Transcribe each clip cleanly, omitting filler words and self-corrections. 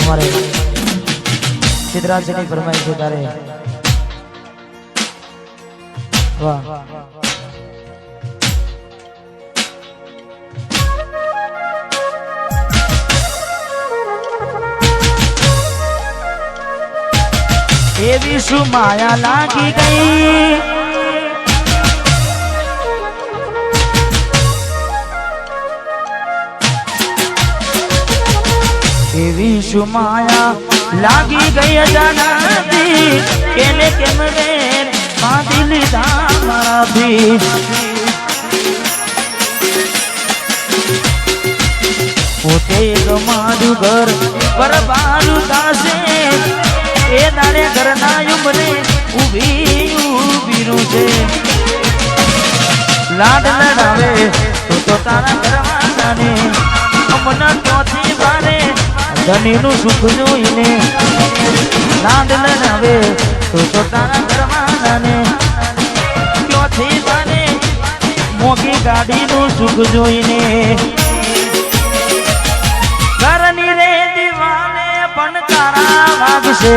हमारे सिद्धराज जी की फरमाइश है तारे वाह ये विश्व माया लागी गई ये विश्व माया लागी गई अजानती केने के मगेर दिल दामारा भी पोते गमारू घर पर बारू दासे ए दारे घर ना युमरे उभी उभी रुजे लाड लड़ावे तो तारा घरवाना ने अमना चौथी बारे धनी नु सुख जोईने लाड लड़ावे तो तारा घरवाना ने चौथी बारे मोगी गाड़ी नु सुख जोईने घरनी रे दीवाने पण तारा वागसे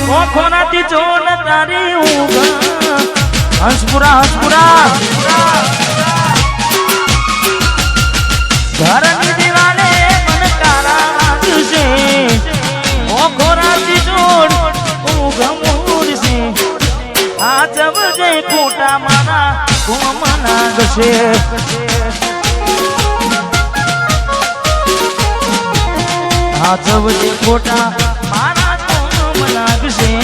ओ खोनाती जोन तारी ऊग हंसपुरा घरनी दीवाने पण तारा वागसे ओ खोनाती जोन ऊग मूरसे आज वजे कोटा मारा कोमना गसे आज वजे कोटा मारा कोमना गसे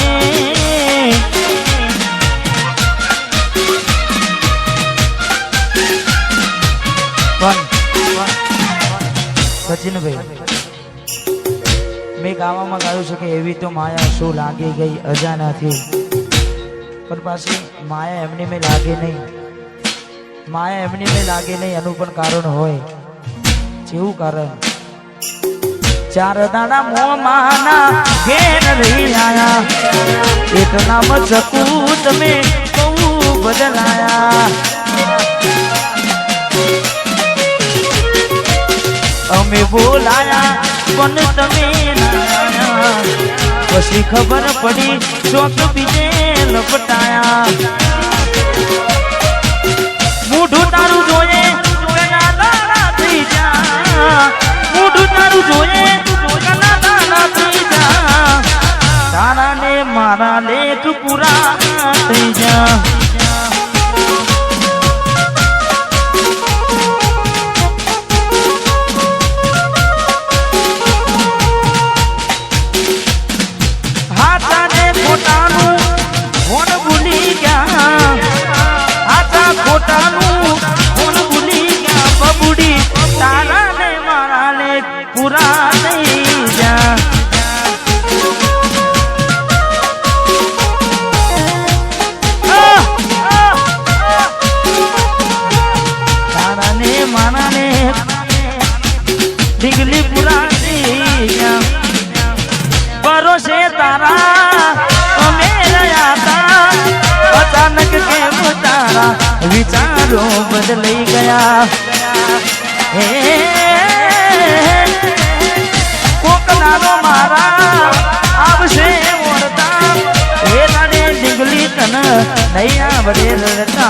सचिन भाई मैं गावा में गाયું છે કે એવી તો માયા શું લાગી ગઈ અજાનાથી पर पाછી माया एमनी में लागे नहीं माया एमनी में लागे नहीं एनु पण कारण होय जेवू कारण चार दाना मोह माना घेर रही आया इतना मचकूत में कहू बदलाया अमे बोलाया पण तमे ना पछी खबर पड़ी शोक बीजे लपटाया मूठू तारू जोए कना दाना थई जा मूठू तारू जोए कना दाना थई जा तारा ने मारा लेख पूरा थई जा पूरा नहीं जा तारा ने माना ने डिगली पूरा नहीं जा भरोसे तारा मेरा आता अचानक के तारा विचारों बदल गया कोकनारो मारा आवशे ओरता हे नाने डिंगली तन नैया बड़े लड़ता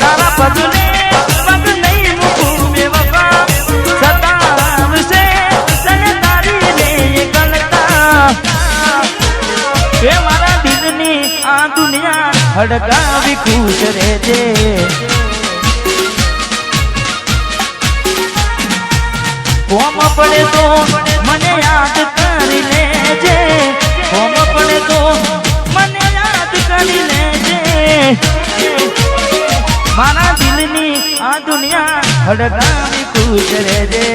तारा बदले पग नहीं मुकू में वफा सदा आवशे चले तारी ले ये गलता के मारा दिलनी आ दुनिया हड़का भी खुश रह जे कोम पड़े तो मने याद कर लेजे कोम पड़े तो मने याद कर लेजे मारा दिलनी आ दुनिया हड़कावी खुश रहजे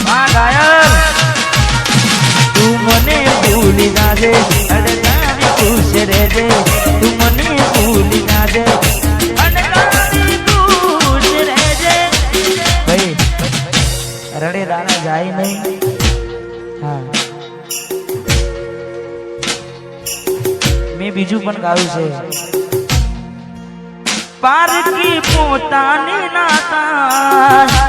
मां गायल तू मने भूली ना दे हड़कावी खुश रहजे तू मने भूली ना दे रड़े दाना जाए नहीं हाँ मैं बीजू पण गाયું છે પારકી પોતાની ના થાય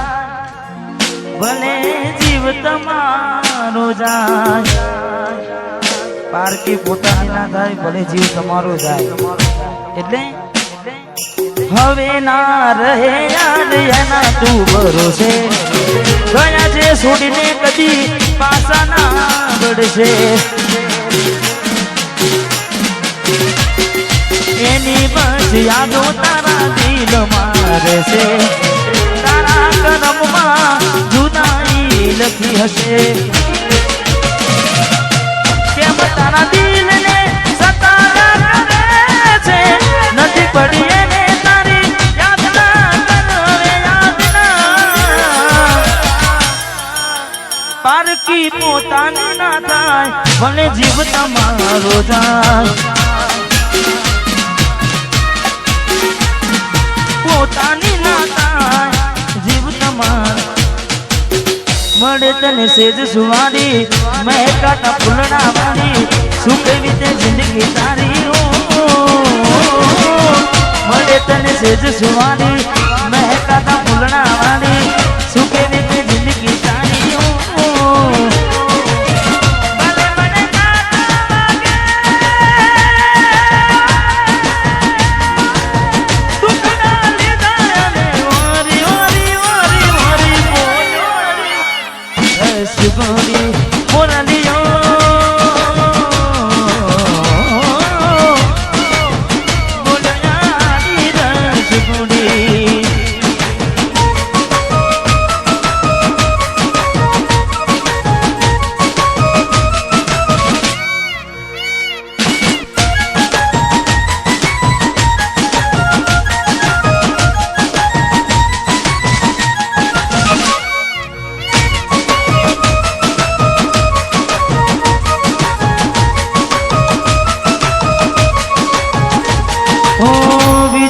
ભલે જીવ તમારો જાય પારકી પોતાની ના થાય ભલે જીવ તમારો જાય એટલે હવે ના રહે યાદ એના તું ભરોસે ગયા છે છોડીને કદી પાછા ના વળશે એની બસ યાદો તારા દિલ મારે છે તારા કરમમાં જુદાઈ લખી હશે કેમ તારા દિલને સતારા કરે છે નથી પડી એને તારી યાદ ના કરે યાદ ના પારકી પોતાની ના થાય ભલે જીવ તમારો જાય પોતાની ના થાય જીવ તમાર મળે તને સેજ સુવારી મહેકાતા ફૂલડા વાળી શું કેવી તે જિંદગી તારી મળે તને સેજ સુવારી મહેકાતા ફૂલડા વાળી શું કેવી તે જિંદગી તારી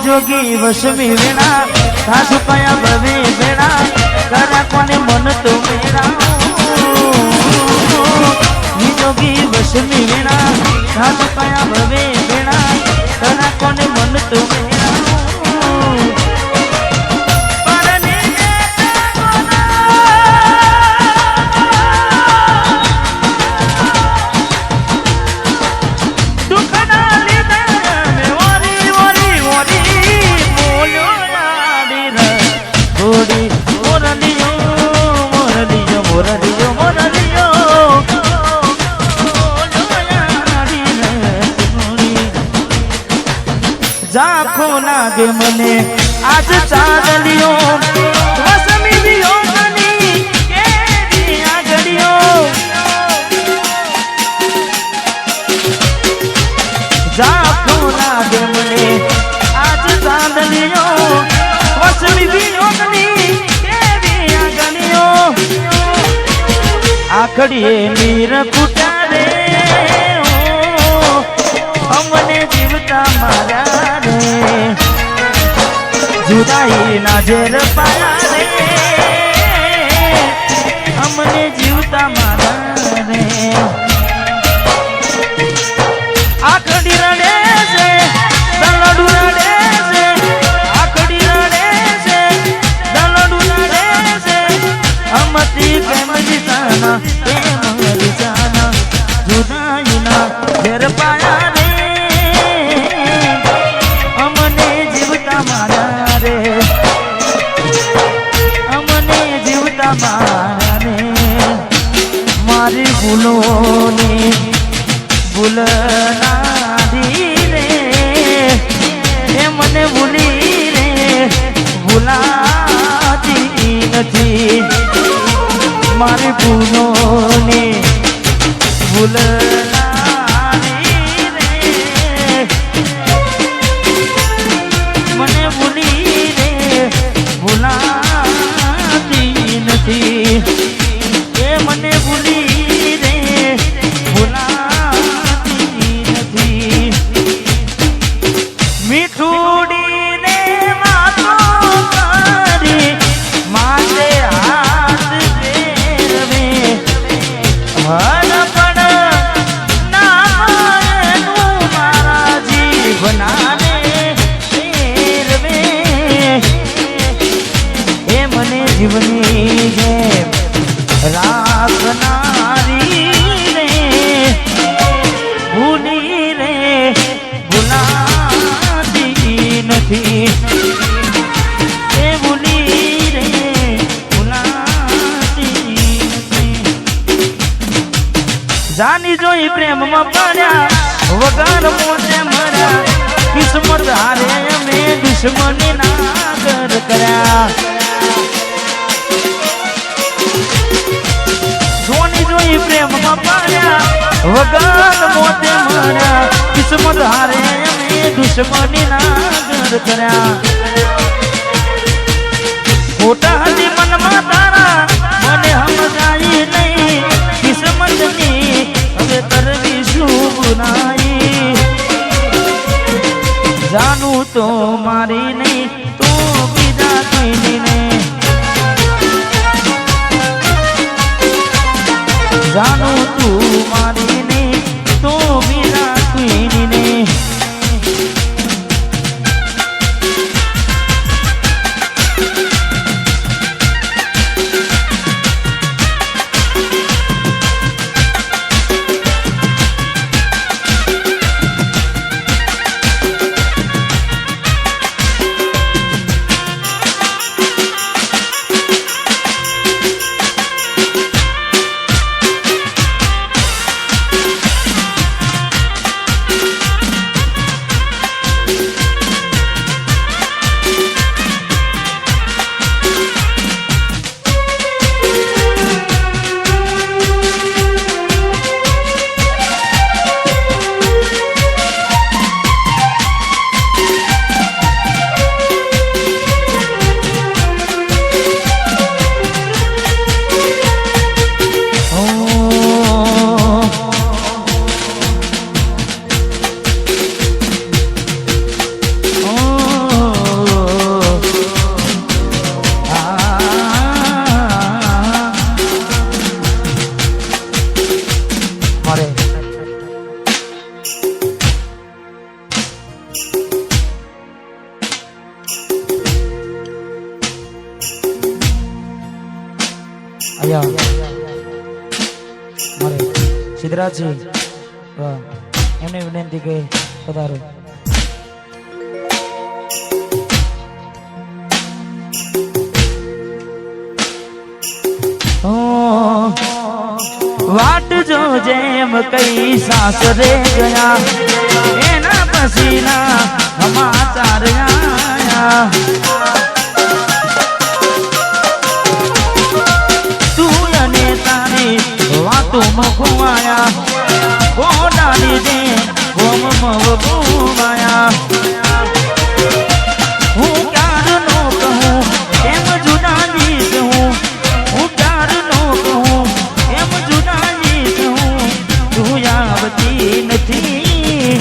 જોગી વસમી વેણા સાસુ કયા ભવે વેણા કરા કોને મન તો મેરા જોગી વસમી વેણા સાસુ કયા ભવે વેણા કરા કોને મન તો મેરા ઝાંખો લાગે મને આજ ચાંદલિયો વસમી વિયોગની કેવી આગળિયો ઝાંખો લાગે મને આજ ચાંદલિયો વસમી વિયોગની કેવી આગળિયો આખડીએ નીર ફૂટાડે અમને જીવતા મારા जुदाई ना जेर पाया रे हमने जीवता मारा रे आखड़ी रड़े से दलडू रड़े से आखड़ी रड़े से दलडू रड़े से हमती प्रेम जिताना जुदाई ना जेर पाया रे हमने जीवता मारा अमने जीवता मारे मारी भूलो ने भूलना दी रे हे मने भूली रे भूलाती नहीं मारी भूलो ने भूलना મને ભૂલી રે ભૂલાતી નથી મીઠુડી ને માતો કરી માથે હાથ ફેરવે હર પણ ના મારા જીવનાને ફેરવે જોઈ પ્રેમમાં પડ્યા વગર મોતે મર્યા કિસ્મત હારે અમે દુશ્મની નાગર કર્યા જોની જોઈ પ્રેમમાં પડ્યા વગર મોતે મર્યા કિસ્મત હારે અમે દુશ્મની નાગર કર્યા ખોટા હતી મનમાં તારા મને સમજાઈ નહીં કિસ્મતની હવે કરવી શું બુનાઈ જાનું તો મારી નહીં તો બીજા કોઈની નહીં જાનું તું મારી નહીં તો બીજા કોઈની નહીં સિદ્ધરાજજી એમને વિનંતી કે પધારો વાટ જો જેમ કઈ સાસરે ગયા એના પસીના સમાચાર આયા તું અને તારી વાતો મખવાયા કોના લીધે ગોમ મવબુવાયા હું પ્યાર નો કહું એમ જુદાની કહું હું પ્યાર નો કહું એમ જુદાની કહું તું આવતી નથી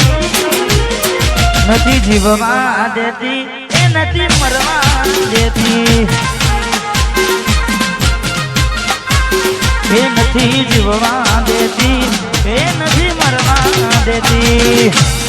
નથી જીવવા દેતી એ નથી મરવા દેતી એ નથી જીવવા દેતી એ નથી મરવા દેતી